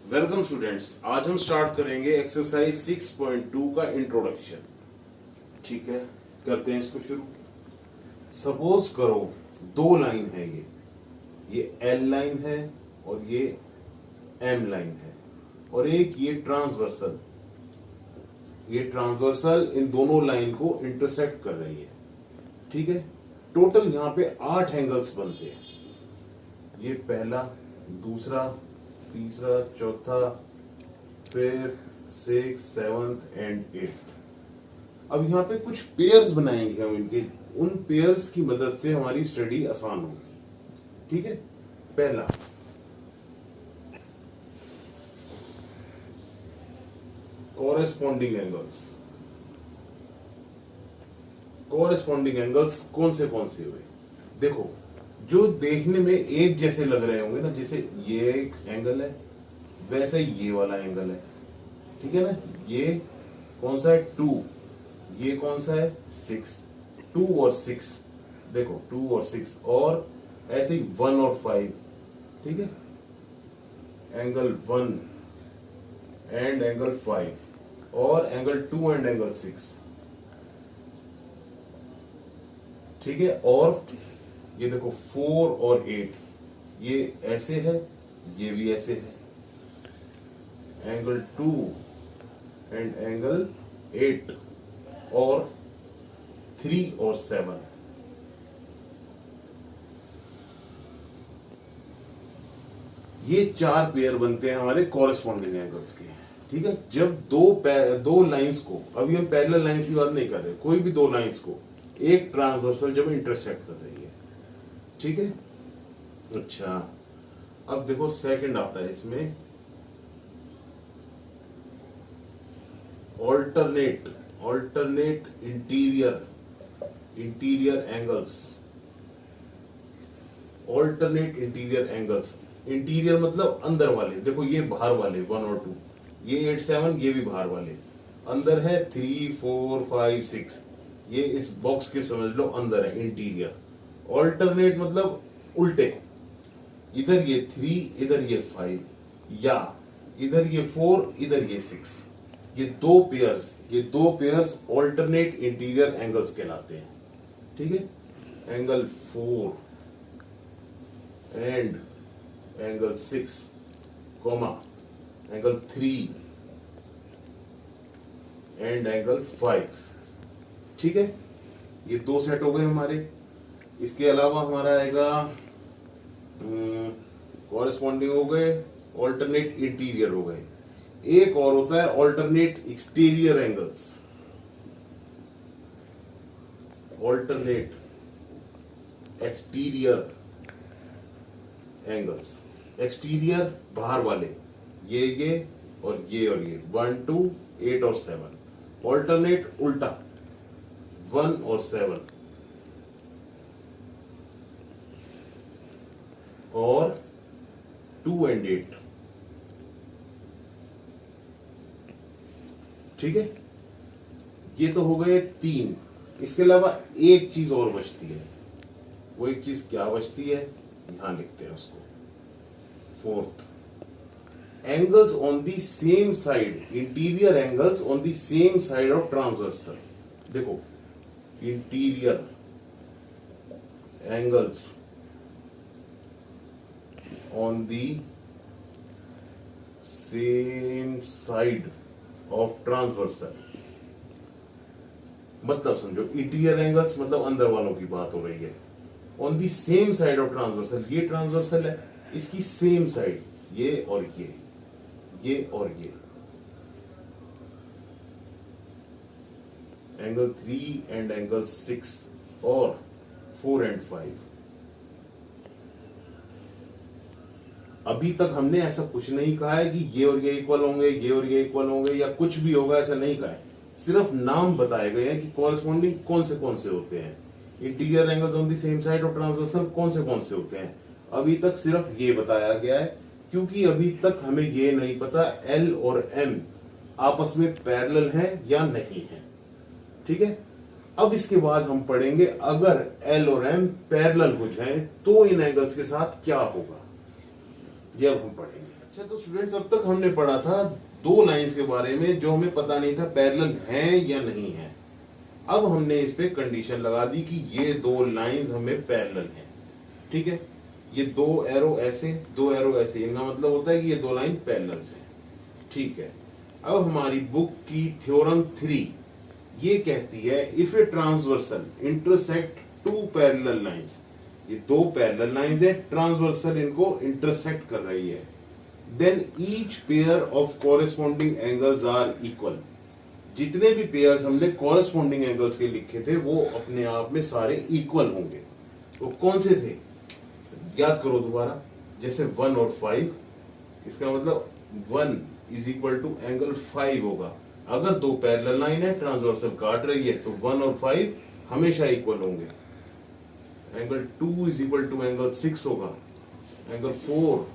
Welcome students, आज हम start करेंगे एक्सरसाइज 6.2 का इंट्रोडक्शन। ठीक है, करते हैं इसको शुरू। सपोज करो दो लाइन है, ये एल लाइन है और ये एम लाइन है, और एक ये ट्रांसवर्सल इन दोनों लाइन को इंटरसेक्ट कर रही है। ठीक है, टोटल यहां पे 8 एंगल्स बनते हैं। ये पहला, दूसरा, तीसरा, चौथा, fifth, six, seventh and eighth. अब यहाँ पे कुछ पेयर्स बनाएंगे हम इनके, उन पेयर्स की मदद से हमारी स्टडी आसान होगी। ठीक है, पहला कॉरेस्पॉन्डिंग एंगल्स कौन से हुए? देखो, जो देखने में एक जैसे लग रहे होंगे ना, जैसे ये एक एंगल है, वैसे ये वाला एंगल है। ठीक है ना, ये कौन सा है? 2। ये कौन सा है? 6। 2 और 6, देखो 2 और 6, और ऐसे ही 1 और 5। ठीक है, एंगल 1 एंड एंगल 5, और एंगल 2 एंड एंगल 6। ठीक है, और ये देखो 4 और 8, ये ऐसे है, ये भी ऐसे है। एंगल 2 एंड एंगल 8, और 3 और 7। ये 4 पेयर बनते हैं हमारे कॉरेस्पॉन्डिंग एंगल्स के। ठीक है, जब दो लाइंस को, अभी हम पैरेलल लाइंस की बात नहीं कर रहे, कोई भी दो लाइंस को एक ट्रांसवर्सल जब इंटरसेक्ट कर रही है। ठीक है, अच्छा, अब देखो सेकंड आता है इसमें, ऑल्टरनेट इंटीरियर एंगल्स। इंटीरियर मतलब अंदर वाले। देखो ये बाहर वाले 1 और 2, ये 8, 7, ये भी बाहर वाले। अंदर है 3, 4, 5, 6, ये इस बॉक्स के समझ लो अंदर है इंटीरियर। ऑल्टरनेट मतलब उल्टे, इधर ये 3, इधर ये 5, या इधर ये 4, इधर ये 6। ये दो पेयर्स ऑल्टरनेट इंटीरियर एंगल्स कहलाते हैं। ठीक है, angle 4 and angle 6, comma angle 3 and angle 5। ठीक है, ये दो सेट हो गए हमारे। इसके अलावा हमारा आएगा कॉरेस्पॉन्डिंग हो गए, ऑल्टरनेट इंटीरियर हो गए। एक और होता है ऑल्टरनेट एक्सटीरियर एंगल्स। एक्सटीरियर बाहर वाले, ये और ये 1, 2, 8 और 7। ऑल्टरनेट उल्टा, 1 और 7, और 2 एंड 8। ठीक है, ये तो हो गए 3। इसके अलावा एक चीज और बचती है। वो एक चीज क्या बचती है, यहां लिखते हैं उसको। Fourth, angles on the same side, interior angles on the same side of transversal. देखो, interior angles on the same side of transversal, मतलब समझो इंटीरियर एंगल्स मतलब अंदर वालों की बात हो रही है। On the same side of transversal, ये ट्रांसवर्सल है, इसकी सेम साइड, ये और ये और ये। एंगल 3 एंड एंगल 6, और 4 एंड 5। अभी तक हमने ऐसा कुछ नहीं कहा है कि ये और ये इक्वल होंगे, ये और ये इक्वल होंगे, या कुछ भी होगा, ऐसा नहीं कहा है। सिर्फ नाम बताए गए हैं कि कॉरेस्पॉन्डिंग कौन से होते हैं, interior angles on the same side of transversal कौन से होते हैं। अभी तक सिर्फ ये बताया गया है, क्योंकि अभी तक हमें ये नहीं पता एल और एम आपस में पैरेलल हैं या नहीं है। ठीक है, अब इसके बाद हम पढ़ेंगे अगर एल और एम पैरेलल हो जाएं तो इन एंगल्स के साथ क्या होगा, ये अब हम पढ़ेंगे। अच्छा, तो स्टूडेंट्स अब तक हमने पढ़ा था दो लाइंस के बारे में जो हमें पता नहीं था पैरेलल हैं या नहीं है। अब हमने इस पे कंडीशन लगा दी कि ये दो लाइंस हमें पैरेलल हैं, ठीक है। ये दो एरो ऐसे, दो एरो ऐसे, इनका मतलब होता है कि ये दो लाइन पैरेलल्स हैं, ठीक है। अब हमारी बुक की थ्योरम 3 ये कहती है if a transversal intersect two parallel lines, ये दो पैरेलल लाइंस है, ट्रांसवर्सल इनको इंटरसेक्ट कर रही है, then each pair of corresponding angles are equal. जितने भी पेयर्स हमने कॉरेस्पॉन्डिंग एंगल्स के लिखे थे वो अपने आप में सारे इक्वल होंगे। तो कौन से थे, याद करो दोबारा। जैसे 1 और 5, इसका मतलब 1 इज इक्वल टू एंगल 5 होगा। अगर दो पैरेलल लाइन है ट्रांसवर्सल काट रही है तो 1 और 5 हमेशा इक्वल होंगे। Angle 2 is equal to angle 6 होगा, angle 4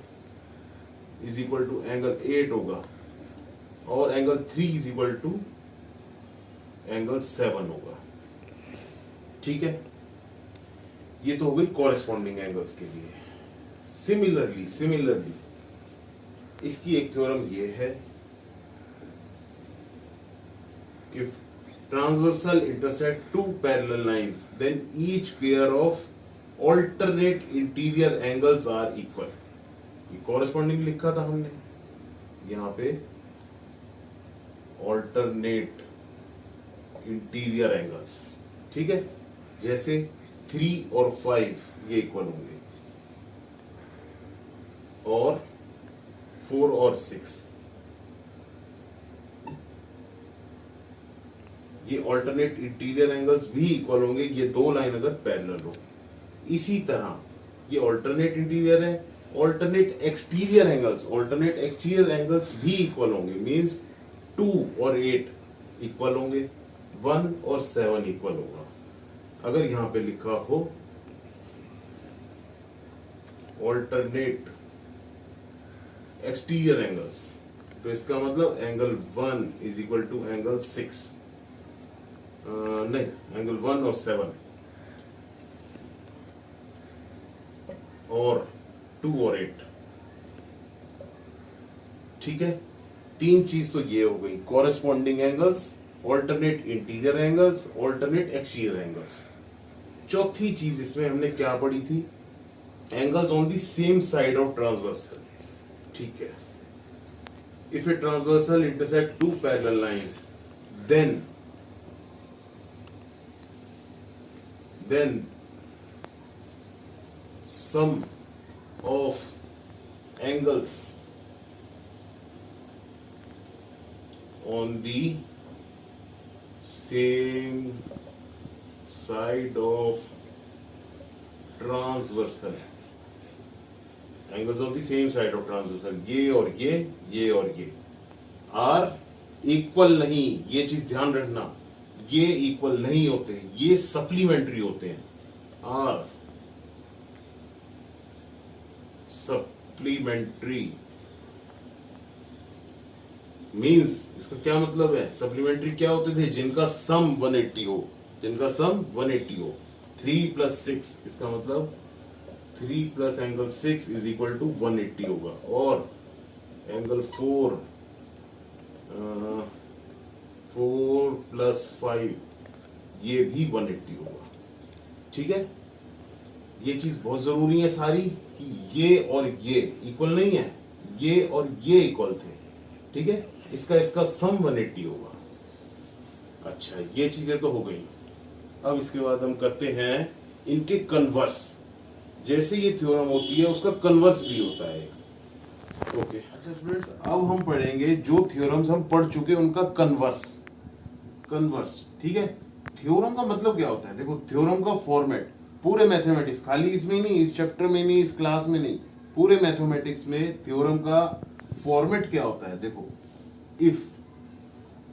is equal to angle 8 होगा, और angle 3 is equal to angle 7 होगा, ठीक है। ये तो हो गई कॉरेस्पॉन्डिंग एंगल्स के लिए। सिमिलरली इसकी एक थ्योरम ये है कि transversal intersect two parallel lines then each pair of alternate interior angles are equal. ये कॉरेस्पॉन्डिंग लिखा था हमने, यहां पे ऑल्टरनेट इंटीरियर एंगल्स, ठीक है। जैसे 3 और 5 ये इक्वल होंगे, और 4 और 6 ये ऑल्टरनेट इंटीरियर एंगल्स भी इक्वल होंगे, ये दो लाइन अगर पैरेलल हो। इसी तरह ये ऑल्टरनेट इंटीरियर है, ऑल्टरनेट एक्सटीरियर एंगल्स भी इक्वल होंगे, मींस 2 और 8 इक्वल होंगे, 1 और 7 इक्वल होगा। अगर यहां पे लिखा हो ऑल्टरनेट एक्सटीरियर एंगल्स तो इसका मतलब angle 1 is equal to angle 6, नहीं, एंगल 1 और 7, और 2 और 8, ठीक है। तीन चीज तो ये हो गई, corresponding angles, alternate interior angles, alternate exterior angles. चौथी चीज इसमें हमने क्या पढ़ी थी, angles on the same side of transversal, ठीक है। If a transversal intersect two parallel lines then sum of angles on the same side of transversal, angles on the same side of transversal, ये और ये are equal नहीं, ये चीज ध्यान रखना, ये इक्वल नहीं होते, ये सप्लीमेंट्री होते हैं। आर सप्लीमेंट्री मींस, इसका क्या मतलब है, सप्लीमेंट्री क्या होते थे, जिनका सम 180 हो, 3 + 6, इसका मतलब 3 + एंगल 6 इज इक्वल टू 180 होगा, और एंगल 4 + 5 ये भी 180 होगा, ठीक है। ये चीज बहुत जरूरी है सारी, कि ये और ये इक्वल नहीं है, ये और ये इक्वल थे, ठीक है। इसका सम 180 होगा। अच्छा, ये चीजें तो हो गई। अब इसके बाद हम करते हैं इनके कन्वर्स। जैसे ये थ्योरम होती है उसका कन्वर्स भी होता है, ओके। अच्छा स्टूडेंट्स, अब हम पढ़ेंगे जो थ्योरम्स हम पढ़ चुके उनका कन्वर्स, ठीक है। थ्योरम का मतलब क्या होता है, देखो थ्योरम का फॉर्मेट पूरे मैथमेटिक्स, खाली इसमें नहीं, इस चैप्टर में नहीं, इस क्लास में नहीं, पूरे मैथमेटिक्स में थ्योरम का फॉर्मेट क्या होता है। देखो, इफ,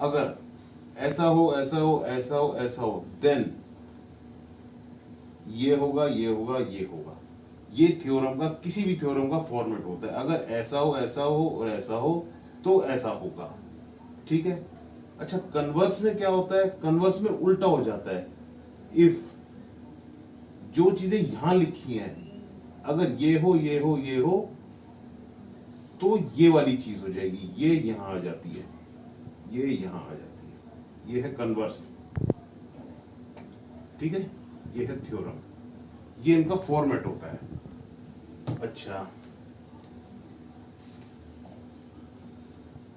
अगर ऐसा हो, ऐसा हो, ऐसा हो, ऐसा हो, देन ये होगा, ये होगा, ये होगा। ये थ्योरम का, किसी भी थ्योरम का फॉर्मेट होता है। अगर ऐसा हो, ऐसा हो और ऐसा हो तो ऐसा होगा, ठीक है। अच्छा, कन्वर्स में क्या होता है, कन्वर्स में उल्टा हो जाता है। इफ जो चीजें यहां लिखी हैं, अगर ये हो, ये हो, ये हो, तो ये वाली चीज हो जाएगी, ये यहां आ जाती है, ये यहां आ जाती है, ये है कन्वर्स। ठीक है, ये है थ्योरम, ये इनका फॉर्मेट होता है। अच्छा,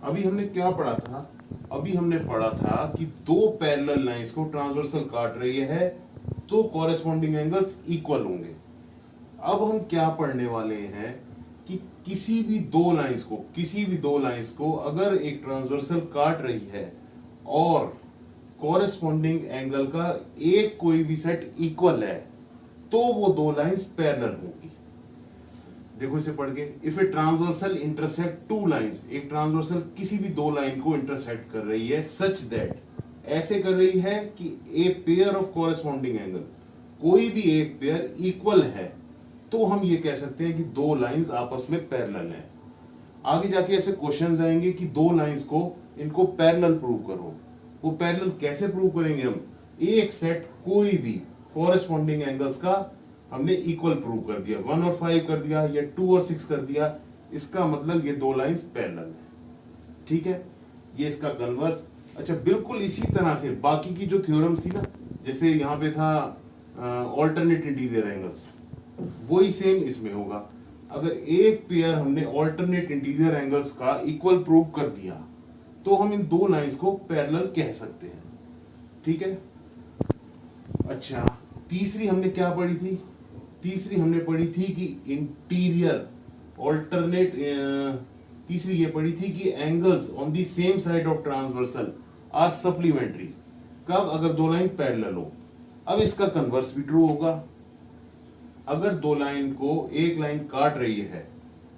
अभी हमने क्या पढ़ा था? अभी हमने पढ़ा था कि दो पैरेलल लाइंस को ट्रांसवर्सल काट रही है तो कॉरेस्पॉन्डिंग एंगल्स इक्वल होंगे। अब हम क्या पढ़ने वाले हैं कि किसी भी दो लाइंस को अगर एक ट्रांसवर्सल काट रही है और कॉरेस्पॉन्डिंग एंगल का एक कोई भी सेट इक्वल है तो वो दो लाइंस पैरेलल होंगी। देखो इसे पढ़ के, if a transversal intersect two lines, एक ट्रांसवर्सल किसी भी दो लाइन को इंटरसेक्ट कर रही है सच दैट, ऐसे कर रही है कि a pair of corresponding angle, कोई भी एक पेयर इक्वल है, तो हम ये कह सकते हैं कि दो लाइंस आपस में पैरेलल हैं। आगे जाके ऐसे क्वेश्चंस आएंगे कि दो लाइंस को इनको पैरेलल प्रूव करो। वो पैरेलल कैसे प्रूव करेंगे हम? एक सेट कोई भी कॉरेस्पॉन्डिंग एंगल्स का हमने इक्वल प्रूव कर दिया, 1 और 5 कर दिया या 2 और 6 कर दिया, इसका मतलब ये दो लाइंस पैरेलल है। ठीक है, ये इसका कन्वर्स। अच्छा, बिल्कुल इसी तरह से बाकी की जो थ्योरम्स थी ना, जैसे यहाँ पे था ऑल्टरनेट इंटीरियर एंगल्स, वही सेम इसमें होगा। अगर एक पेयर हमने ऑल्टरनेट इंटीरियर एंगल्स का इक्वल प्रूव कर दिया तो हम इन दो लाइंस को पैरेलल कह सकते हैं। ठीक है, अच्छा, तीसरी हमने क्या पढ़ी थी? तीसरी हमने पढ़ी थी कि इंटीरियर ऑल्टरनेट, तीसरी ये पढ़ी थी कि angles on the same side of transversal are supplementary. कब? अगर दो लाइन पैरेलल हो। अब इसका कन्वर्स भी ट्रू होगा। अगर दो लाइन को एक लाइन काट रही है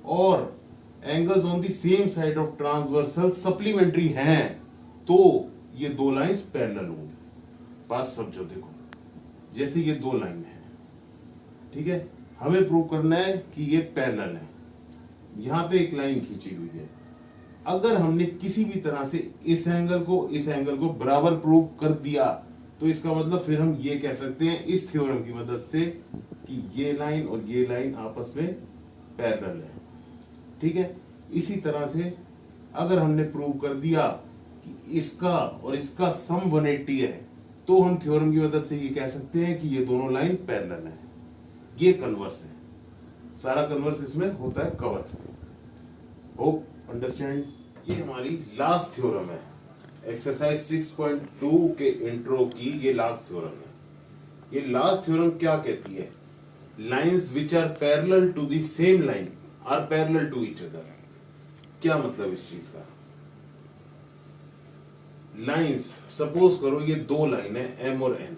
और angles on the same side of transversal supplementary हैं तो ये दो लाइंस पैरेलल होंगी। बात समझो, देखो जैसे ये दो लाइन है, ठीक है, हमें प्रूव करना है कि ये पैरेलल है। यहां पे एक लाइन खींची हुई है, अगर हमने किसी भी तरह से इस एंगल को बराबर प्रूव कर दिया तो इसका मतलब फिर हम ये कह सकते हैं इस थ्योरम की मदद से कि ये लाइन और ये लाइन आपस में पैरेलल है। ठीक है, इसी तरह से अगर हमने प्रूव कर दिया कि इसका और इसका सम 180 है तो हम थ्योरम की मदद से ये कह सकते हैं कि ये दोनों लाइन पैरेलल है। ये कन्वर्स है, सारा कन्वर्स इसमें होता है कवर। Hope understand. ये हमारी लास्ट थ्योरम है, एक्सरसाइज 6.2 के इंट्रो की ये लास्ट थ्योरम है। ये लास्ट थ्योरम क्या कहती है? Lines which are parallel to the same line are parallel to each other. क्या मतलब इस चीज का? लाइंस, सपोज करो ये दो लाइन है एम और एन,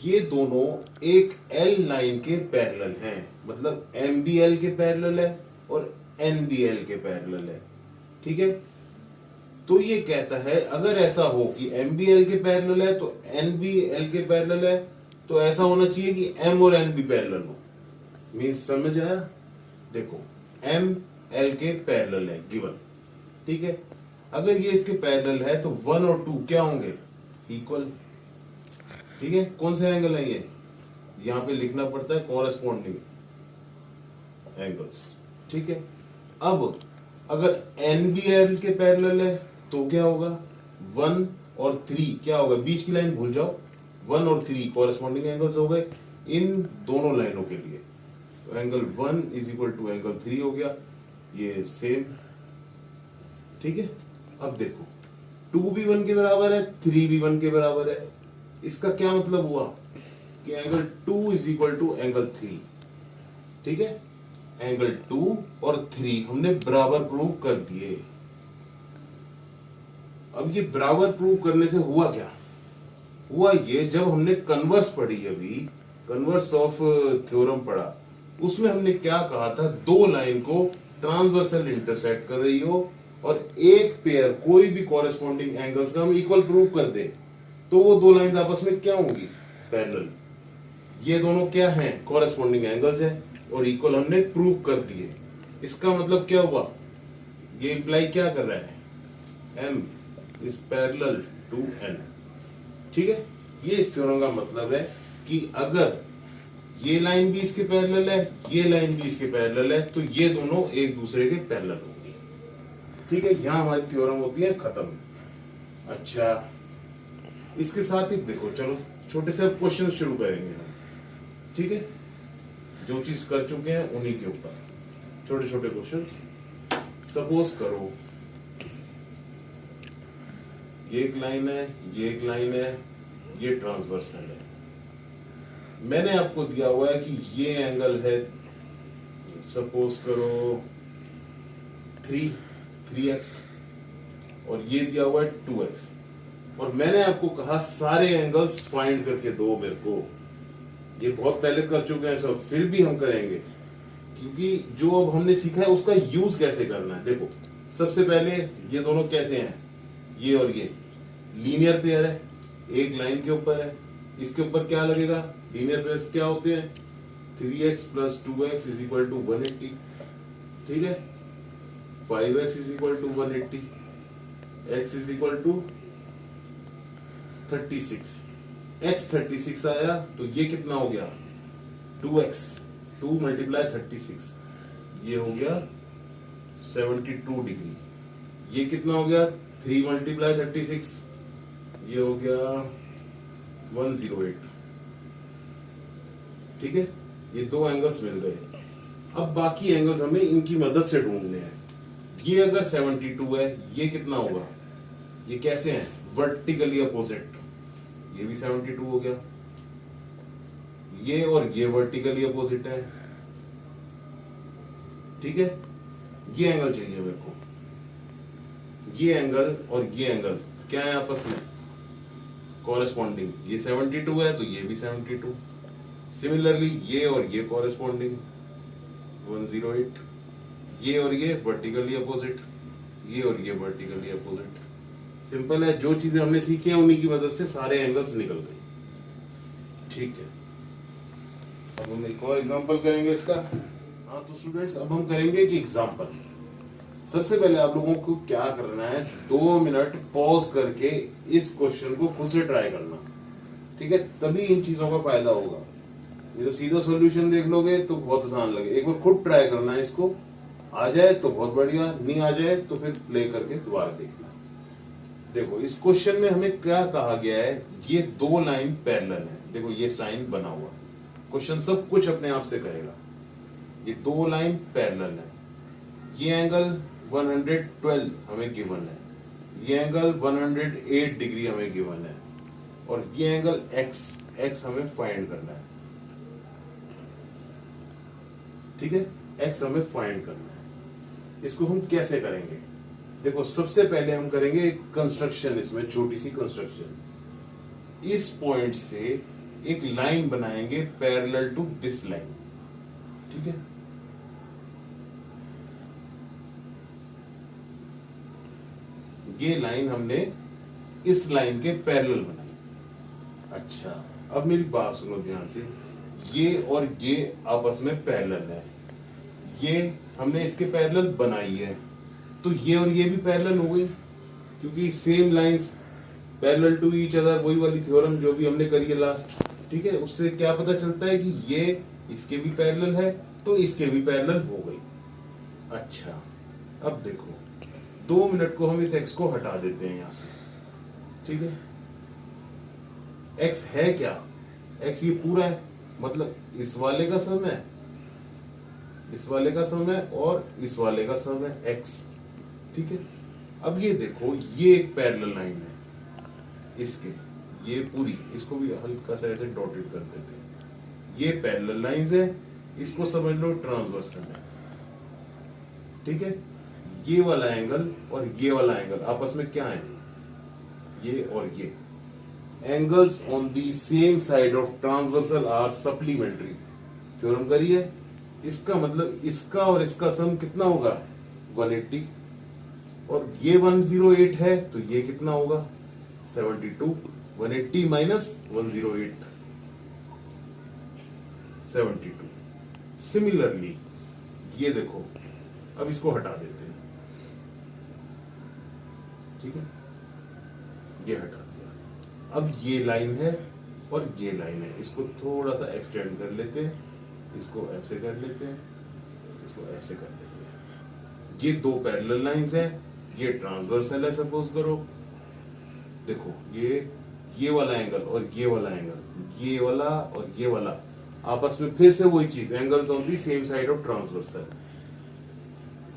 ये दोनों एक एल लाइन के पैरेलल हैं, मतलब एम बी एल के पैरेलल है और एन बी एल के पैरेलल है। ठीक है, तो ये कहता है अगर ऐसा हो कि एम बी एल के पैरेलल है तो एन बी एल के पैरेलल है, तो ऐसा होना चाहिए कि एम और एन भी पैरेलल हो। मीन्स समझ आया? देखो एम एल के पैरेलल है गिवन, ठीक है, अगर ये इसके पैरेलल है तो 1 और 2 क्या होंगे? इक्वल। ठीक है, कौन से एंगल है ये? यहां पे लिखना पड़ता है कॉरेस्पॉन्डिंग एंगल्स। ठीक है, अब अगर एन बी एल के पैरेलल है तो क्या होगा? 1 और 3 क्या होगा? बीच की लाइन भूल जाओ, 1 और 3 कॉरेस्पॉन्डिंग एंगल्स हो गए इन दोनों लाइनों के लिए। तो angle 1 is equal to angle 3 हो गया, ये सेम। ठीक है, अब देखो 2 भी 1 के बराबर है, 3 भी 1 के बराबर है। इसका क्या मतलब हुआ कि angle 2 is equal to angle 3। ठीक है, एंगल 2 और 3 हमने बराबर प्रूव कर दिए। अब ये बराबर प्रूव करने से हुआ क्या? हुआ ये, जब हमने कन्वर्स पढ़ी, अभी कन्वर्स ऑफ थ्योरम पढ़ा, उसमें हमने क्या कहा था? दो लाइन को ट्रांसवर्सल इंटरसेक्ट कर रही हो और एक पेयर कोई भी कॉरेस्पॉन्डिंग एंगल्स का हम इक्वल प्रूव कर दे तो वो दो लाइंस आपस में क्या होंगी? पैरेलल। ये दोनों क्या हैं? कॉरेस्पॉन्डिंग एंगल्स हैं और इक्वल हमने प्रूव कर दिए। इसका मतलब क्या हुआ? ये इंप्लाई क्या कर रहा है? M is parallel to N। ठीक है, ये इस थ्योरम का मतलब है कि अगर ये लाइन भी इसके पैरेलल है, ये लाइन भी इसके पैरेलल है, तो ये दोनों एक दूसरे के पैरेलल होंगे। ठीक है, यहां हमारी थ्योरम होती है खत्म। अच्छा, इसके साथ ही देखो, चलो छोटे से क्वेश्चन शुरू करेंगे हम। ठीक है, जो चीज कर चुके हैं उन्हीं के ऊपर छोटे छोटे क्वेश्चंस। सपोज करो ये एक लाइन है, ये एक लाइन है, ये ट्रांसवर्सल है। मैंने आपको दिया हुआ है कि ये एंगल है, सपोज करो 3x, और ये दिया हुआ है 2x, और मैंने आपको कहा सारे एंगल्स फाइंड करके दो मेरे को। ये बहुत पहले कर चुके हैं सब, फिर भी हम करेंगे, क्योंकि जो अब हमने सीखा है उसका यूज कैसे करना है। देखो, सबसे पहले ये दोनों कैसे हैं, ये और ये लीनियर पेयर है, एक लाइन के ऊपर है, इसके ऊपर क्या लगेगा, लीनियर पेयर्स क्या होते हैं, 3x + 2x = 180। ठीक है, 5x = 180, x = 36, x 36 आया, तो ये कितना हो गया 2x, 2 × 36, ये हो गया 72 डिग्री। ये कितना हो गया 3 × 36, ये हो गया 108। ठीक है, ये दो एंगल्स मिल गए। अब बाकी एंगल्स हमें इनकी मदद से ढूंढने हैं। ये अगर 72 है, ये कितना होगा, ये कैसे हैं, वर्टिकली अपोजिट, ये भी 72 हो गया, ये और ये वर्टिकली अपोजिट है। ठीक है, ये एंगल चाहिए मेरे को, ये एंगल और ये एंगल क्या है आपस में कॉरेस्पॉन्डिंग, ये 72 है तो ये भी 72, सिमिलरली ये और ये कॉरेस्पॉन्डिंग 108, ये और ये वर्टिकली अपोजिट, ये और ये वर्टिकली अपोजिट। सिंपल है, जो चीजें हमने सीखी हैं उन्हीं की मदद से सारे एंगल्स निकल गए। ठीक है, अब हम एक और एग्जांपल करेंगे इसका। हाँ तो स्टूडेंट्स, अब हम करेंगे एक एग्जांपल। सबसे पहले आप लोगों को क्या करना है, 2 मिनट पॉज करके इस क्वेश्चन को खुद से ट्राई करना। ठीक है, तभी इन चीजों का फायदा होगा। ये तो सीधा सॉल्यूशन देख लोगे तो बहुत आसान लगे, एक बार खुद ट्राई करना है इसको, आ जाए तो बहुत बढ़िया, नहीं आ जाए तो फिर प्ले करके दोबारा देखना। देखो, इस क्वेश्चन में हमें क्या कहा गया है, ये दो लाइन पैरेलल है। देखो ये साइन बना हुआ, क्वेश्चन सब कुछ अपने आप से कहेगा। ये दो लाइन पैरेलल है, ये एंगल 112 हमें गिवन है, ये एंगल 108 डिग्री हमें गिवन है, और ये एंगल x हमें फाइंड करना है। ठीक है, x हमें फाइंड करना है। इसको हम कैसे करेंगे, देखो सबसे पहले हम करेंगे एक कंस्ट्रक्शन, इसमें छोटी सी कंस्ट्रक्शन। इस पॉइंट से एक लाइन बनाएंगे पैरेलल टू दिस लाइन। ठीक है, ये लाइन हमने इस लाइन के पैरेलल बनाई। अच्छा, अब मेरी बात सुनो ध्यान से, ये और ये आपस में पैरेलल है, ये हमने इसके पैरेलल बनाई है, तो ये और ये भी पैरेलल हो गई, क्योंकि same lines parallel to each other, वही वाली थ्योरम जो भी हमने करी है लास्ट। ठीक है, उससे क्या पता चलता है कि ये इसके भी पैरेलल है तो इसके भी पैरेलल हो गई। अच्छा, अब देखो 2 मिनट को हम इस x को हटा देते हैं यहां से। ठीक है, x है क्या, x ये पूरा है, मतलब इस वाले का सम है, इस वाले का सम है, और इस वाले का सम है x। ठीक है, अब ये देखो, ये एक पैरेलल लाइन है इसके, ये पूरी, इसको भी हल्का सा ऐसे डॉटेड कर देते हैं। ये पैरेलल लाइंस है, इसको समझ लो ट्रांसवर्सल है। ठीक है, ये वाला एंगल और ये वाला एंगल आपस में क्या है, ये और ये angles on the same side of transversal are supplementary. Theorem करिए, इसका मतलब इसका और इसका सम कितना होगा 180, और ये 108 है तो ये कितना होगा 72। 180 - 108 72। सिमिलरली ये देखो, अब इसको हटा देते हैं। ठीक है, ये हटा दिया। अब ये लाइन है, और ये लाइन है, इसको थोड़ा सा एक्सटेंड कर लेते हैं, इसको ऐसे कर लेते हैं, इसको ऐसे कर लेते हैं। ये दो पैरेलल लाइंस हैं, ये ट्रांसवर्सल है सपोज करो। देखो ये वाला एंगल और ये वाला एंगल, ये वाला और ये वाला आपस में फिर से वही चीज, angles on the same side of transversal.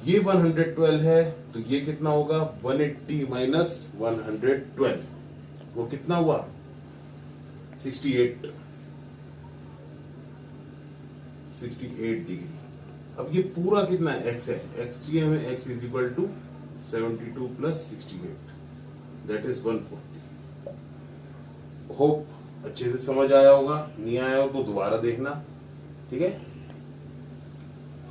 ये 112 है तो ये कितना होगा, 180 माइनस 112, वो कितना हुआ, 68 डिग्री। अब ये पूरा कितना है, एक्स है, एक्स चाहिए हमें, X is equal to 72 plus 68, that is 140। Hope अच्छे से समझ आया होगा, नहीं आया हो तो दोबारा देखना, ठीक है।